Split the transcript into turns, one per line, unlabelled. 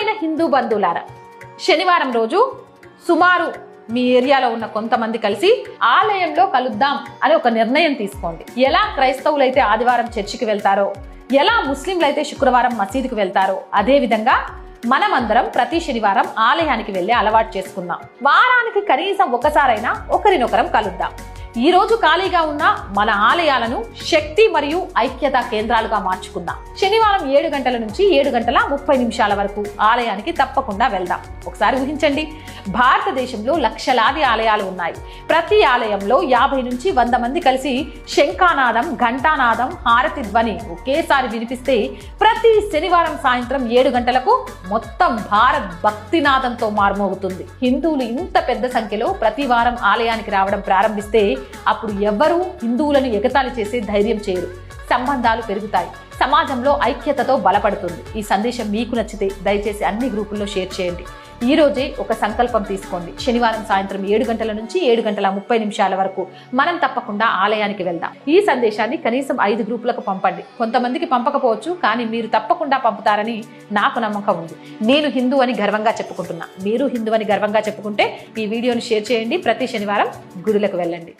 ప్రియమైన హిందూ బంధువులారా, శనివారం రోజు సుమారు మీ ఏరియాలో ఉన్న కొంతమంది కలిసి ఆలయంలో కలుద్దాం అని ఒక నిర్ణయం తీసుకోండి. ఎలా క్రైస్తవులైతే ఆదివారం చర్చికి వెళ్తారో, ఎలా ముస్లింలైతే శుక్రవారం మసీదుకి వెళ్తారో, అదే విధంగా మనమందరం ప్రతి శనివారం ఆలయానికి వెళ్ళే అలవాటు చేసుకుందాం. వారానికి కనీసం ఒకసారైనా ఒకరినొకరం కలుద్దాం. ఈ రోజు ఖాళీగా ఉన్న మన ఆలయాలను శక్తి మరియు ఐక్యత కేంద్రాలుగా మార్చుకుందాం. శనివారం 7 గంటల నుంచి 7:30 వరకు ఆలయానికి తప్పకుండా వెళ్దాం. ఒకసారి ఊహించండి, భారతదేశంలో లక్షలాది ఆలయాలు ఉన్నాయి. ప్రతి ఆలయంలో 50 నుంచి 100 మంది కలిసి శంఖానాదం, ఘంటానాదం, హారతి ధ్వని ఒకేసారి వినిపిస్తే ప్రతి శనివారం సాయంత్రం 7 గంటలకు మొత్తం భారత్ భక్తినాదంతో మార్మోగుతుంది. హిందువులు ఇంత పెద్ద సంఖ్యలో ప్రతి వారం ఆలయానికి రావడం ప్రారంభిస్తే అప్పుడు ఎవ్వరూ హిందువులను ఎగతాళి చేసే ధైర్యం చేయరు. సంబంధాలు పెరుగుతాయి, సమాజంలో ఐక్యతతో బలపడుతుంది. ఈ సందేశం మీకు నచ్చితే దయచేసి అన్ని గ్రూపుల్లో షేర్ చేయండి. ఈ రోజే ఒక సంకల్పం తీసుకోండి. శనివారం సాయంత్రం 7 గంటల నుంచి 7:30 వరకు మనం తప్పకుండా ఆలయానికి వెళ్దాం. ఈ సందేశాన్ని కనీసం 5 గ్రూపులకు పంపండి. కొంతమందికి పంపకపోవచ్చు, కానీ మీరు తప్పకుండా పంపుతారని నాకు నమ్మకం ఉంది. నేను హిందూ అని గర్వంగా చెప్పుకుంటున్నా. మీరు హిందూ అని గర్వంగా చెప్పుకుంటే ఈ వీడియోని షేర్ చేయండి. ప్రతి శనివారం గుడులకు వెళ్ళండి.